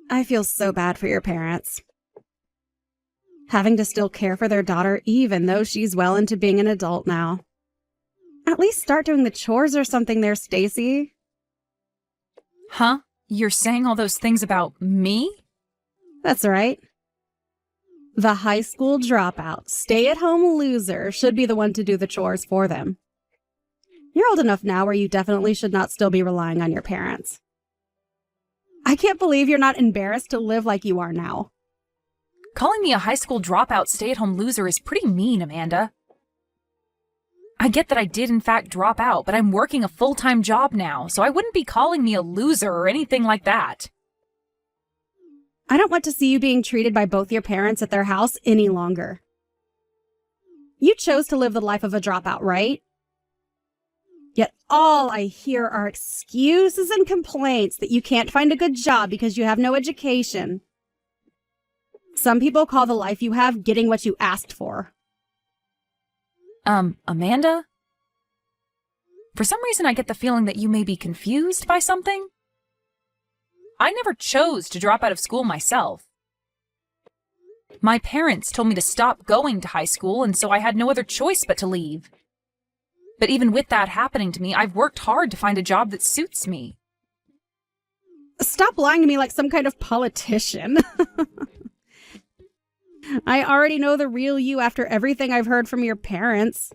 I feel so bad for your parents. Having to still care for their daughter even though she's well into being an adult now. At least start doing the chores or something there, Stacy. Huh? You're saying all those things about me? That's right. The high school dropout, stay-at-home loser should be the one to do the chores for them. You're old enough now where you definitely should not still be relying on your parents. I can't believe you're not embarrassed to live like you are now. Calling me a high school dropout stay-at-home loser is pretty mean, Amanda. I get that I did in fact drop out, but I'm working a full-time job now, so I wouldn't be calling me a loser or anything like that. I don't want to see you being treated by both your parents at their house any longer. You chose to live the life of a dropout, right? Yet all I hear are excuses and complaints that you can't find a good job because you have no education. Some people call the life you have getting what you asked for. Amanda? For some reason I get the feeling that you may be confused by something. I never chose to drop out of school myself. My parents told me to stop going to high school, and so I had no other choice but to leave. But even with that happening to me, I've worked hard to find a job that suits me. Stop lying to me like some kind of politician. I already know the real you after everything I've heard from your parents.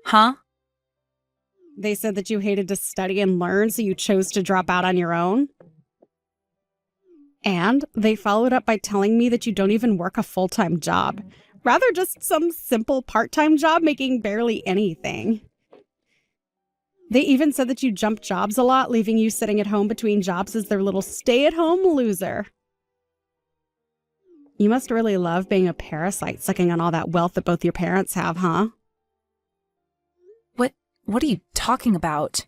Huh? They said that you hated to study and learn, so you chose to drop out on your own. And they followed up by telling me that you don't even work a full-time job. Rather just some simple part-time job making barely anything. They even said that you jump jobs a lot, leaving you sitting at home between jobs as their little stay-at-home loser. You must really love being a parasite, sucking on all that wealth that both your parents have, huh? What are you talking about?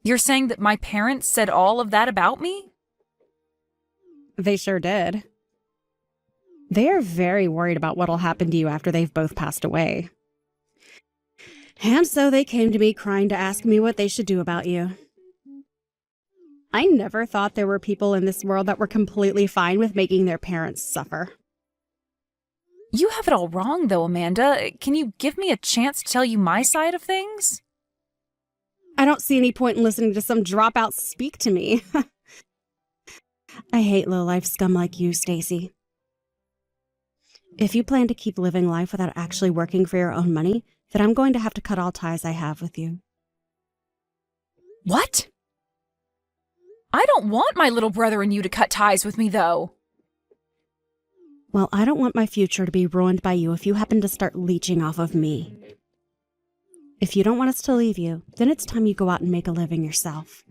You're saying that my parents said all of that about me? They sure did. They are very worried about what'll happen to you after they've both passed away. And so they came to me crying to ask me what they should do about you. I never thought there were people in this world that were completely fine with making their parents suffer. You have it all wrong, though, Amanda. Can you give me a chance to tell you my side of things? I don't see any point in listening to some dropout speak to me. I hate low-life scum like you, Stacy. If you plan to keep living life without actually working for your own money, then I'm going to have to cut all ties I have with you. What? I don't want my little brother and you to cut ties with me, though. Well, I don't want my future to be ruined by you if you happen to start leeching off of me. If you don't want us to leave you, then it's time you go out and make a living yourself.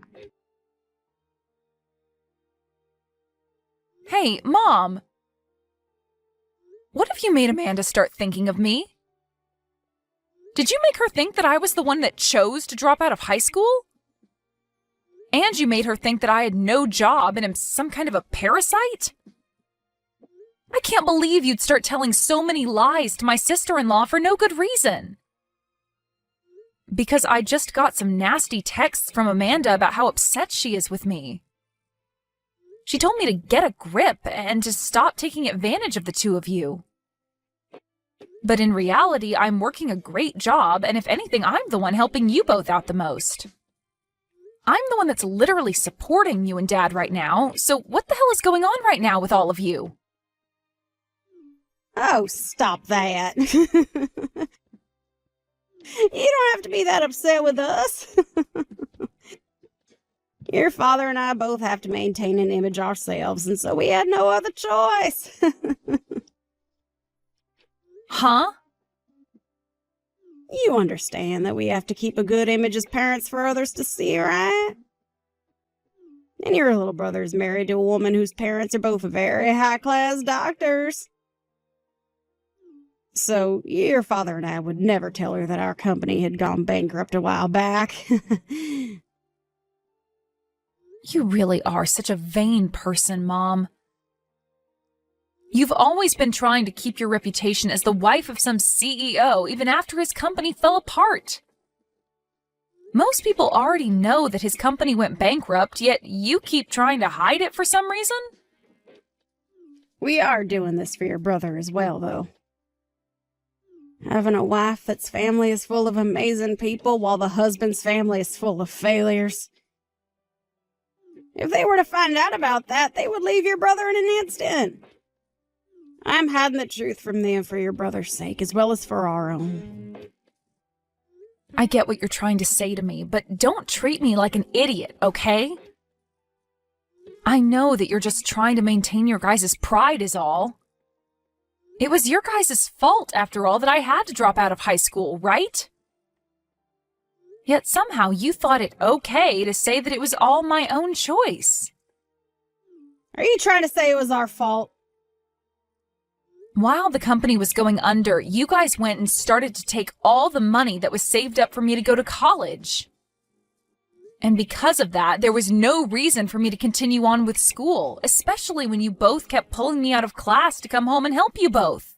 Hey, Mom! What have you made Amanda start thinking of me? Did you make her think that I was the one that chose to drop out of high school? And you made her think that I had no job and am some kind of a parasite? I can't believe you'd start telling so many lies to my sister-in-law for no good reason. Because I just got some nasty texts from Amanda about how upset she is with me. She told me to get a grip and to stop taking advantage of the two of you. But in reality, I'm working a great job, and if anything, I'm the one helping you both out the most. I'm the one that's literally supporting you and Dad right now, so what the hell is going on right now with all of you? Oh, stop that. You don't have to be that upset with us. Your father and I both have to maintain an image ourselves, and so we had no other choice. Huh? You understand that we have to keep a good image as parents for others to see, right? And your little brother is married to a woman whose parents are both very high-class doctors. So your father and I would never tell her that our company had gone bankrupt a while back. You really are such a vain person, Mom. You've always been trying to keep your reputation as the wife of some CEO, even after his company fell apart. Most people already know that his company went bankrupt, yet you keep trying to hide it for some reason? We are doing this for your brother as well, though. Having a wife that's family is full of amazing people while the husband's family is full of failures. If they were to find out about that, they would leave your brother in an instant. I'm hiding the truth from them for your brother's sake, as well as for our own. I get what you're trying to say to me, but don't treat me like an idiot, okay? I know that you're just trying to maintain your guys' pride is all. It was your guys' fault, after all, that I had to drop out of high school, right? Yet somehow you thought it okay to say that it was all my own choice. Are you trying to say it was our fault? While the company was going under, you guys went and started to take all the money that was saved up for me to go to college. And because of that, there was no reason for me to continue on with school, especially when you both kept pulling me out of class to come home and help you both.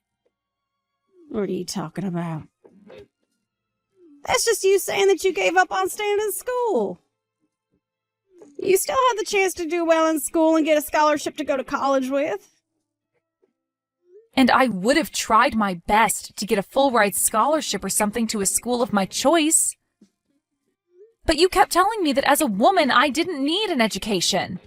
What are you talking about? That's just you saying that you gave up on staying in school. You still had the chance to do well in school and get a scholarship to go to college with. And I would have tried my best to get a full-ride scholarship or something to a school of my choice. But you kept telling me that as a woman, I didn't need an education.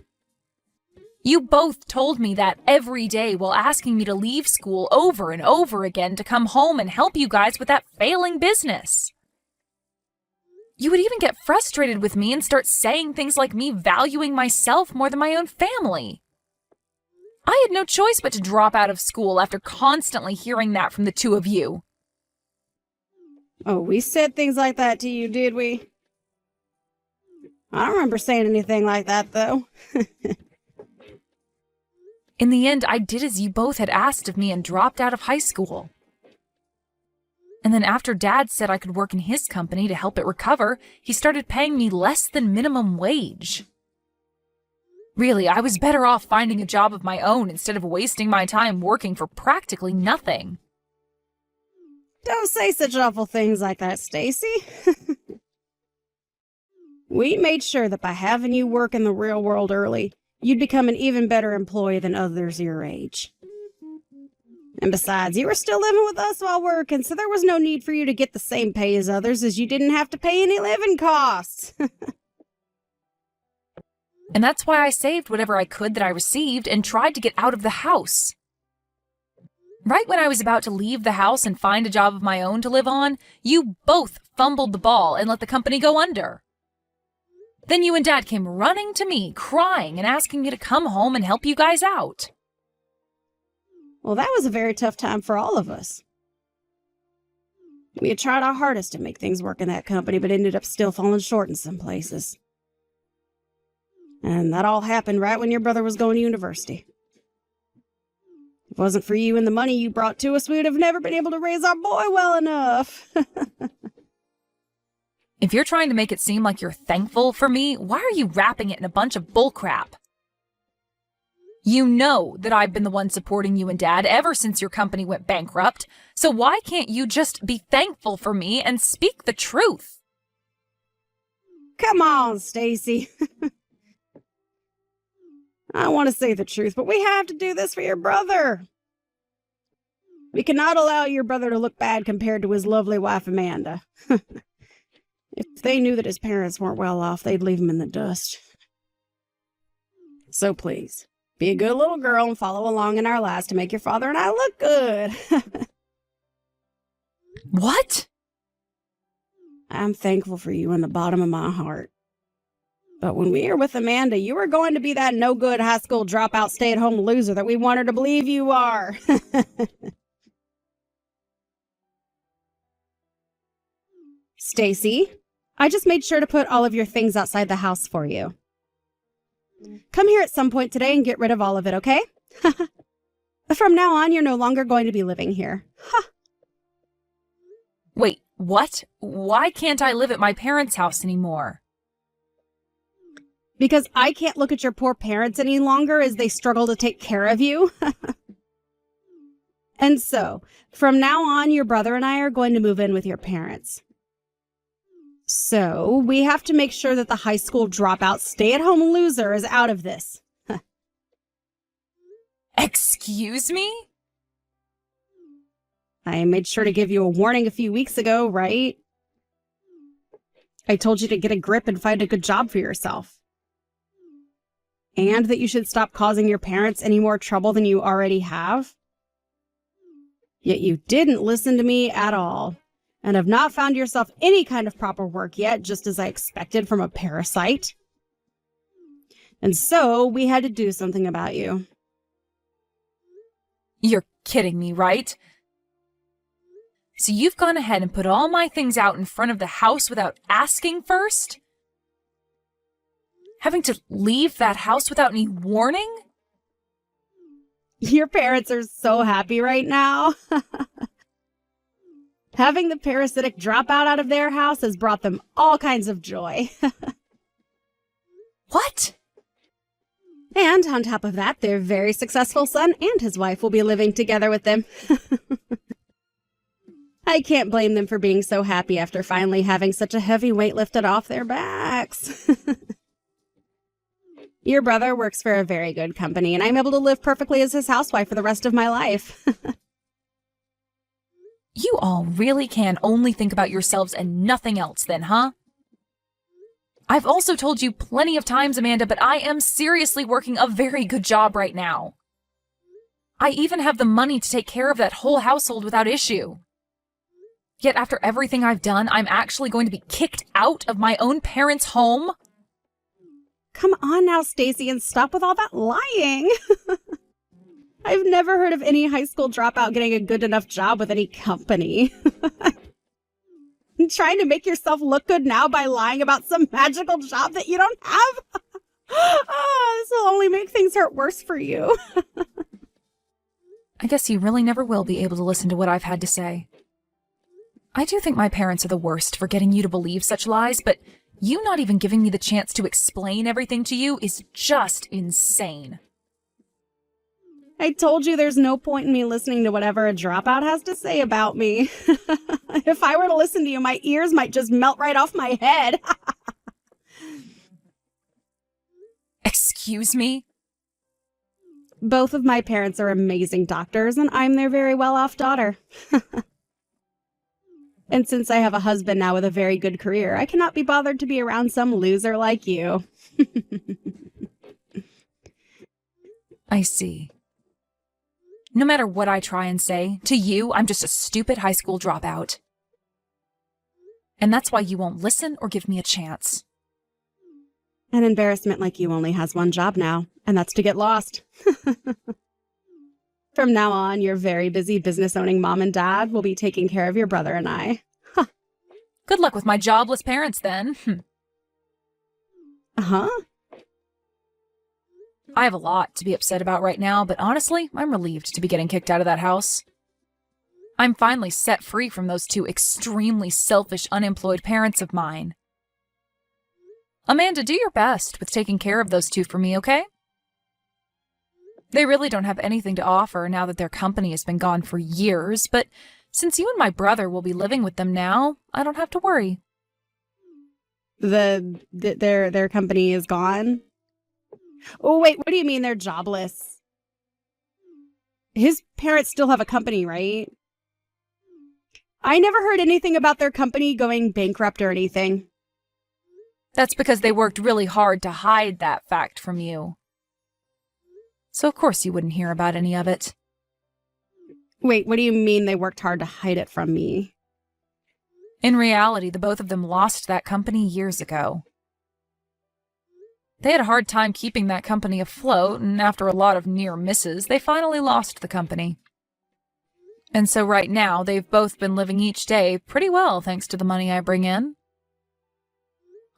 You both told me that every day while asking me to leave school over and over again to come home and help you guys with that failing business. You would even get frustrated with me and start saying things like me valuing myself more than my own family. I had no choice but to drop out of school after constantly hearing that from the two of you. Oh, we said things like that to you, did we? I don't remember saying anything like that, though. In the end, I did as you both had asked of me and dropped out of high school. And then after Dad said I could work in his company to help it recover, he started paying me less than minimum wage. Really, I was better off finding a job of my own instead of wasting my time working for practically nothing. Don't say such awful things like that, Stacy. We made sure that by having you work in the real world early, you'd become an even better employee than others your age. And besides, you were still living with us while working, so there was no need for you to get the same pay as others, as you didn't have to pay any living costs. And that's why I saved whatever I could that I received and tried to get out of the house. Right when I was about to leave the house and find a job of my own to live on, you both fumbled the ball and let the company go under. Then you and Dad came running to me, crying and asking me to come home and help you guys out. Well, that was a very tough time for all of us. We had tried our hardest to make things work in that company, but ended up still falling short in some places. And that all happened right when your brother was going to university. If it wasn't for you and the money you brought to us, we would have never been able to raise our boy well enough. If you're trying to make it seem like you're thankful for me, why are you wrapping it in a bunch of bullcrap? You know that I've been the one supporting you and Dad ever since your company went bankrupt, so why can't you just be thankful for me and speak the truth? Come on, Stacy. I want to say the truth, but we have to do this for your brother. We cannot allow your brother to look bad compared to his lovely wife, Amanda. If they knew that his parents weren't well off, they'd leave him in the dust. So please, be a good little girl and follow along in our lives to make your father and I look good. What? I'm thankful for you in the bottom of my heart. But when we are with Amanda, you are going to be that no-good high school dropout stay-at-home loser that we want her to believe you are. Stacy, I just made sure to put all of your things outside the house for you. Come here at some point today and get rid of all of it, okay? From now on, you're no longer going to be living here. Wait, what? Why can't I live at my parents' house anymore? Because I can't look at your poor parents any longer as they struggle to take care of you. And so, from now on, your brother and I are going to move in with your parents. So, we have to make sure that the high school dropout stay-at-home loser is out of this. Excuse me? I made sure to give you a warning a few weeks ago, right? I told you to get a grip and find a good job for yourself. And that you should stop causing your parents any more trouble than you already have. Yet you didn't listen to me at all, and have not found yourself any kind of proper work yet, just as I expected from a parasite. And so, we had to do something about you. You're kidding me, right? So you've gone ahead and put all my things out in front of the house without asking first? Having to leave that house without any warning? Your parents are so happy right now. Having the parasitic dropout out of their house has brought them all kinds of joy. What? And on top of that, their very successful son and his wife will be living together with them. I can't blame them for being so happy after finally having such a heavy weight lifted off their backs. Your brother works for a very good company, and I'm able to live perfectly as his housewife for the rest of my life. You all really can only think about yourselves and nothing else then, huh? I've also told you plenty of times, Amanda, but I am seriously working a very good job right now. I even have the money to take care of that whole household without issue. Yet after everything I've done, I'm actually going to be kicked out of my own parents' home? Come on now, Stacy, and stop with all that lying. I've never heard of any high school dropout getting a good enough job with any company. Trying to make yourself look good now by lying about some magical job that you don't have? Oh, this will only make things hurt worse for you. I guess you really never will be able to listen to what I've had to say. I do think my parents are the worst for getting you to believe such lies, but you not even giving me the chance to explain everything to you is just insane. I told you there's no point in me listening to whatever a dropout has to say about me. If I were to listen to you, my ears might just melt right off my head. Excuse me? Both of my parents are amazing doctors, and I'm their very well-off daughter. And since I have a husband now with a very good career, I cannot be bothered to be around some loser like you. I see. No matter what I try and say, to you, I'm just a stupid high school dropout. And that's why you won't listen or give me a chance. An embarrassment like you only has one job now, and that's to get lost. From now on, your very busy business-owning mom and dad will be taking care of your brother and I. Huh. Good luck with my jobless parents, then. Uh-huh. I have a lot to be upset about right now, but honestly, I'm relieved to be getting kicked out of that house. I'm finally set free from those two extremely selfish, unemployed parents of mine. Amanda, do your best with taking care of those two for me, okay? They really don't have anything to offer now that their company has been gone for years, but since you and my brother will be living with them now, I don't have to worry. Their company is gone? Oh, wait, what do you mean they're jobless? His parents still have a company, right? I never heard anything about their company going bankrupt or anything. That's because they worked really hard to hide that fact from you. So of course you wouldn't hear about any of it. Wait, what do you mean they worked hard to hide it from me? In reality, the both of them lost that company years ago. They had a hard time keeping that company afloat, and after a lot of near misses, they finally lost the company. And so right now, they've both been living each day pretty well thanks to the money I bring in.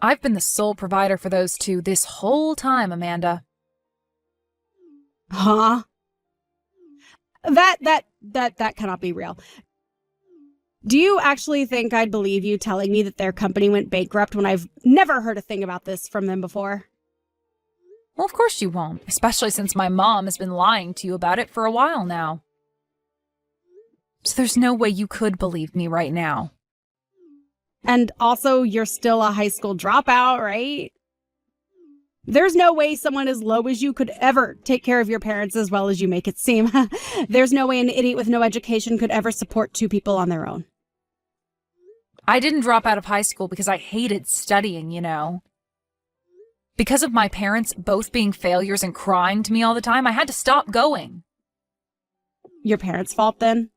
I've been the sole provider for those two this whole time, Amanda. Huh? That cannot be real. Do you actually think I'd believe you telling me that their company went bankrupt when I've never heard a thing about this from them before? Well, of course you won't, especially since my mom has been lying to you about it for a while now. So there's no way you could believe me right now. And also, you're still a high school dropout, right? There's no way someone as low as you could ever take care of your parents as well as you make it seem. There's no way an idiot with no education could ever support two people on their own. I didn't drop out of high school because I hated studying, you know. Because of my parents both being failures and crying to me all the time, I had to stop going. Your parents' fault, then?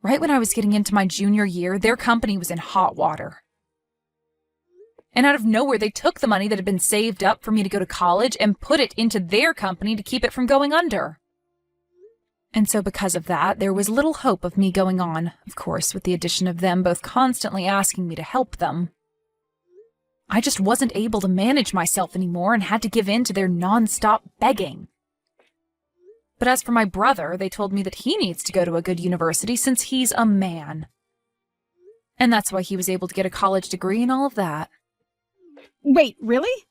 Right when I was getting into my junior year, their company was in hot water. And out of nowhere, they took the money that had been saved up for me to go to college and put it into their company to keep it from going under. And so because of that, there was little hope of me going on, of course, with the addition of them both constantly asking me to help them. I just wasn't able to manage myself anymore and had to give in to their nonstop begging. But as for my brother, they told me that he needs to go to a good university since he's a man. And that's why he was able to get a college degree and all of that. Wait, really?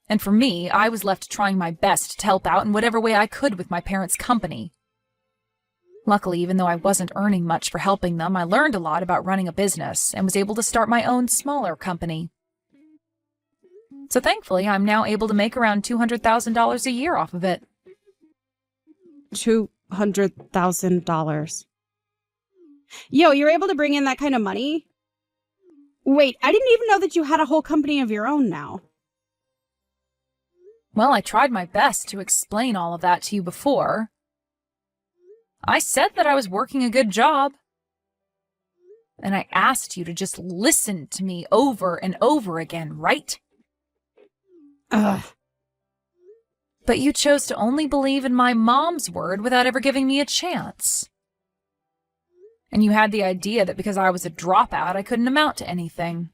And for me, I was left trying my best to help out in whatever way I could with my parents' company. Luckily, even though I wasn't earning much for helping them, I learned a lot about running a business and was able to start my own smaller company. So thankfully, I'm now able to make around $200,000 a year off of it. $200,000. Yo, you're able to bring in that kind of money? Wait, I didn't even know that you had a whole company of your own now. Well, I tried my best to explain all of that to you before. I said that I was working a good job. And I asked you to just listen to me over and over again, right? Ugh. But you chose to only believe in my mom's word without ever giving me a chance. And you had the idea that because I was a dropout, I couldn't amount to anything.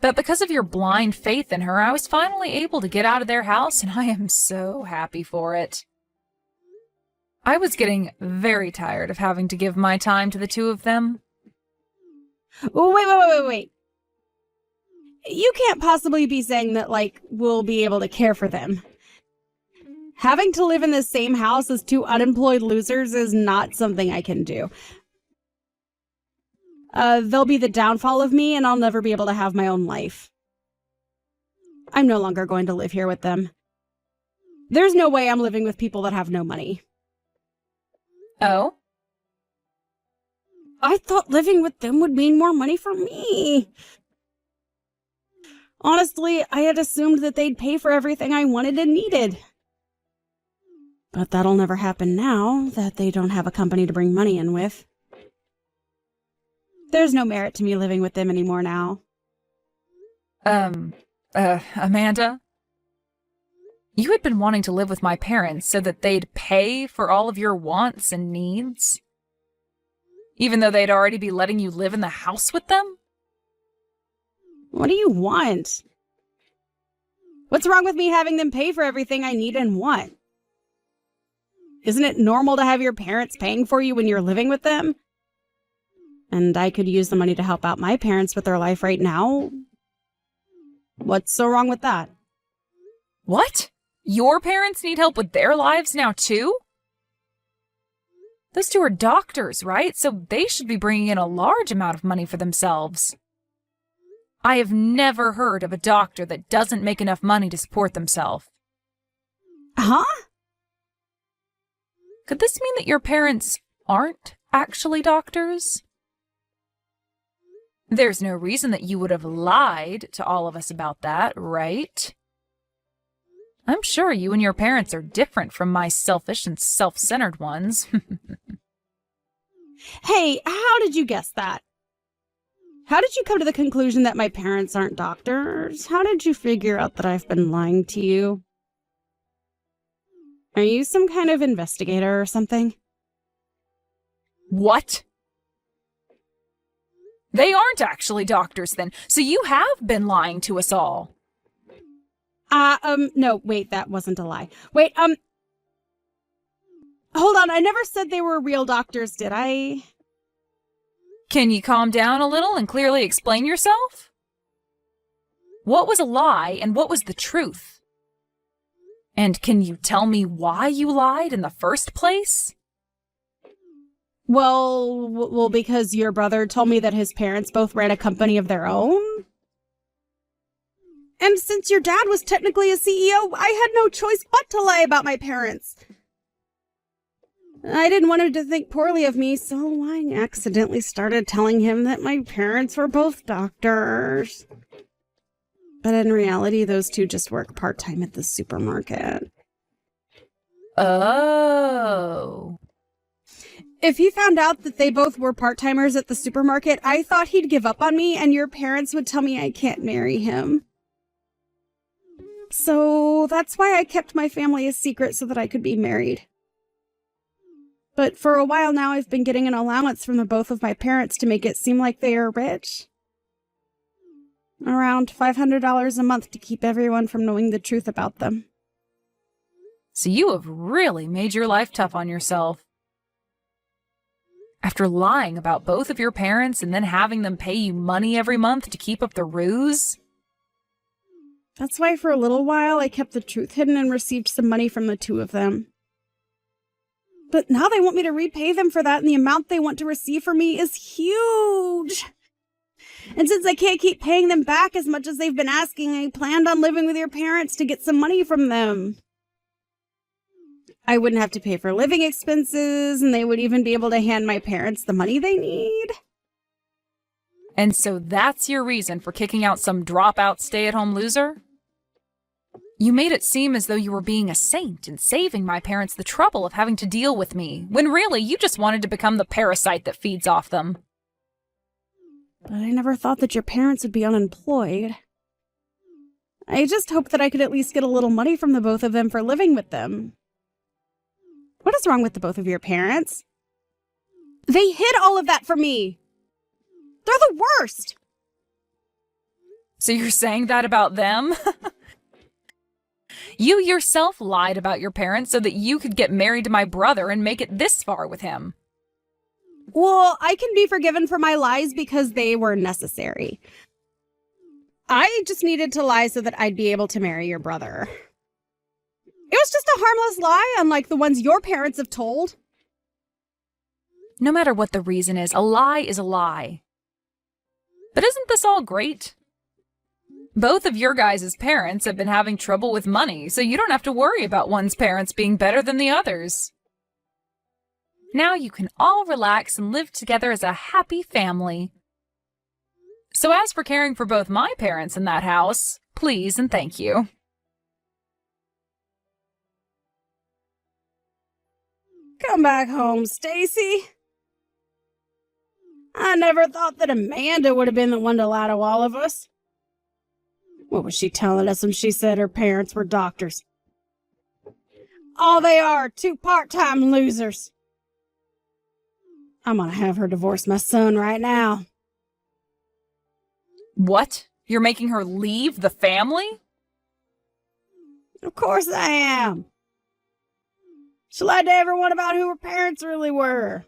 But because of your blind faith in her, I was finally able to get out of their house, and I am so happy for it. I was getting very tired of having to give my time to the two of them. Wait. You can't possibly be saying that, we'll be able to care for them. Having to live in the same house as two unemployed losers is not something I can do. They'll be the downfall of me, and I'll never be able to have my own life. I'm no longer going to live here with them. There's no way I'm living with people that have no money. Oh? I thought living with them would mean more money for me. Honestly, I had assumed that they'd pay for everything I wanted and needed. But that'll never happen now that they don't have a company to bring money in with. There's no merit to me living with them anymore now. Amanda? You had been wanting to live with my parents so that they'd pay for all of your wants and needs? Even though they'd already be letting you live in the house with them? What do you want? What's wrong with me having them pay for everything I need and want? Isn't it normal to have your parents paying for you when you're living with them? And I could use the money to help out my parents with their life right now. What's so wrong with that? What? Your parents need help with their lives now too? Those two are doctors, right? So they should be bringing in a large amount of money for themselves. I have never heard of a doctor that doesn't make enough money to support themselves. Huh? Could this mean that your parents aren't actually doctors? There's no reason that you would have lied to all of us about that, right? I'm sure you and your parents are different from my selfish and self-centered ones. Hey, how did you guess that? How did you come to the conclusion that my parents aren't doctors? How did you figure out that I've been lying to you? Are you some kind of investigator or something? What? They aren't actually doctors then, so you have been lying to us all. No, wait, that wasn't a lie. Wait, hold on, I never said they were real doctors, did I? Can you calm down a little and clearly explain yourself? What was a lie and what was the truth? And can you tell me why you lied in the first place? Well, because your brother told me that his parents both ran a company of their own. And since your dad was technically a CEO, I had no choice but to lie about my parents. I didn't want him to think poorly of me, so I accidentally started telling him that my parents were both doctors. But in reality, those two just work part-time at the supermarket. Oh. If he found out that they both were part-timers at the supermarket, I thought he'd give up on me and your parents would tell me I can't marry him. So that's why I kept my family a secret so that I could be married. But for a while now, I've been getting an allowance from the both of my parents to make it seem like they are rich. Around $500 a month to keep everyone from knowing the truth about them. So you have really made your life tough on yourself. After lying about both of your parents and then having them pay you money every month to keep up the ruse? That's why for a little while I kept the truth hidden and received some money from the two of them. But now they want me to repay them for that, and the amount they want to receive from me is huge. And since I can't keep paying them back as much as they've been asking, I planned on living with your parents to get some money from them. I wouldn't have to pay for living expenses, and they would even be able to hand my parents the money they need. And so that's your reason for kicking out some dropout stay-at-home loser? You made it seem as though you were being a saint and saving my parents the trouble of having to deal with me, when really you just wanted to become the parasite that feeds off them. But I never thought that your parents would be unemployed. I just hoped that I could at least get a little money from the both of them for living with them. What is wrong with the both of your parents? They hid all of that from me. They're the worst. So you're saying that about them? You yourself lied about your parents so that you could get married to my brother and make it this far with him. Well, I can be forgiven for my lies because they were necessary. I just needed to lie so that I'd be able to marry your brother. It was just a harmless lie, unlike the ones your parents have told. No matter what the reason is a lie. But isn't this all great? Both of your guys' parents have been having trouble with money, so you don't have to worry about one's parents being better than the others. Now you can all relax and live together as a happy family. So as for caring for both my parents in that house, please and thank you. Come back home, Stacy. I never thought that Amanda would have been the one to lie to all of us. What was she telling us when she said her parents were doctors? All they are, two part-time losers. I'm gonna have her divorce my son right now. What? You're making her leave the family? Of course I am. She lied to everyone about who her parents really were.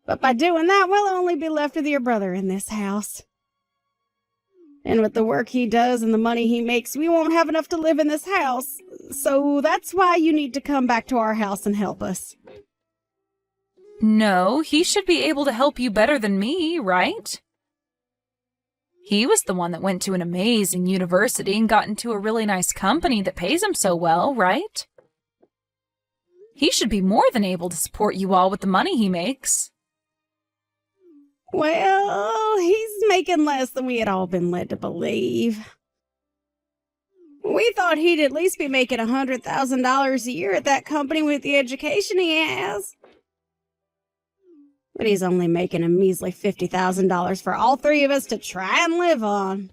But by doing that, we'll only be left with your brother in this house. And with the work he does and the money he makes, we won't have enough to live in this house. So that's why you need to come back to our house and help us. No, he should be able to help you better than me, right? He was the one that went to an amazing university and got into a really nice company that pays him so well, right? He should be more than able to support you all with the money he makes. Well, he's making less than we had all been led to believe. We thought he'd at least be making $100,000 a year at that company with the education he has. But he's only making a measly $50,000 for all three of us to try and live on.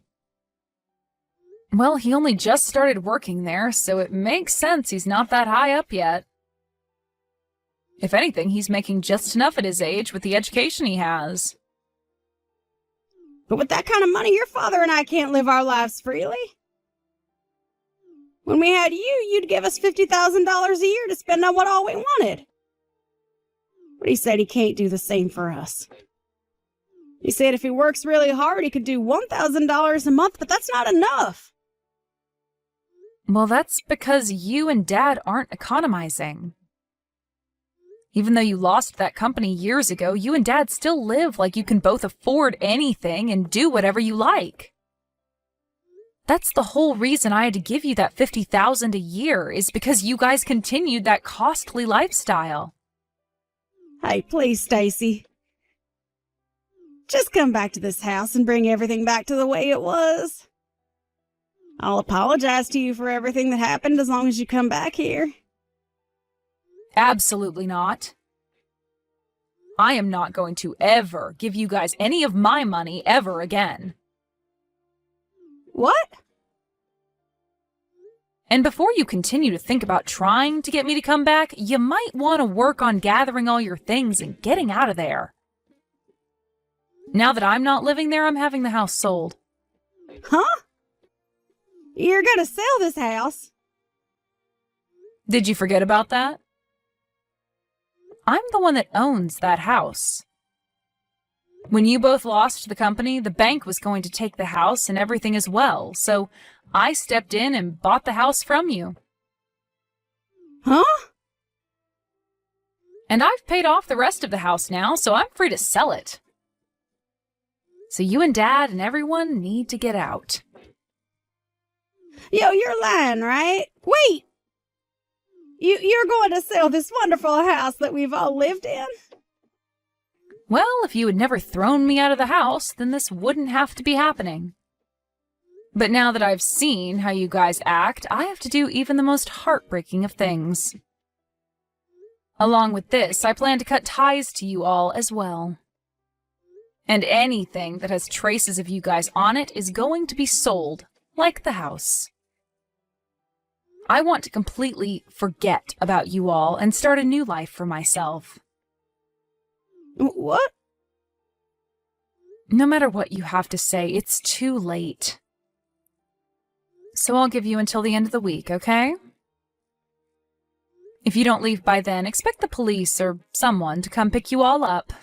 Well, he only just started working there, so it makes sense he's not that high up yet. If anything, he's making just enough at his age with the education he has. But with that kind of money, your father and I can't live our lives freely. When we had you, you'd give us $50,000 a year to spend on what all we wanted. But he said he can't do the same for us. He said if he works really hard, he could do $1,000 a month, but that's not enough. Well, that's because you and Dad aren't economizing. Even though you lost that company years ago, you and Dad still live like you can both afford anything and do whatever you like. That's the whole reason I had to give you that $50,000 a year, is because you guys continued that costly lifestyle. Hey, please, Stacy. Just come back to this house and bring everything back to the way it was. I'll apologize to you for everything that happened as long as you come back here. Absolutely not. I am not going to ever give you guys any of my money ever again. What? And before you continue to think about trying to get me to come back, you might want to work on gathering all your things and getting out of there. Now that I'm not living there, I'm having the house sold. Huh? You're gonna sell this house? Did you forget about that? I'm the one that owns that house. When you both lost the company, the bank was going to take the house and everything as well, so I stepped in and bought the house from you. Huh? And I've paid off the rest of the house now, so I'm free to sell it. So you and Dad and everyone need to get out. Yo, you're lying, right? Wait! You're going to sell this wonderful house that we've all lived in? Well, if you had never thrown me out of the house, then this wouldn't have to be happening. But now that I've seen how you guys act, I have to do even the most heartbreaking of things. Along with this, I plan to cut ties to you all as well. And anything that has traces of you guys on it is going to be sold, like the house. I want to completely forget about you all and start a new life for myself. What? No matter what you have to say, it's too late. So I'll give you until the end of the week, okay? If you don't leave by then, expect the police or someone to come pick you all up.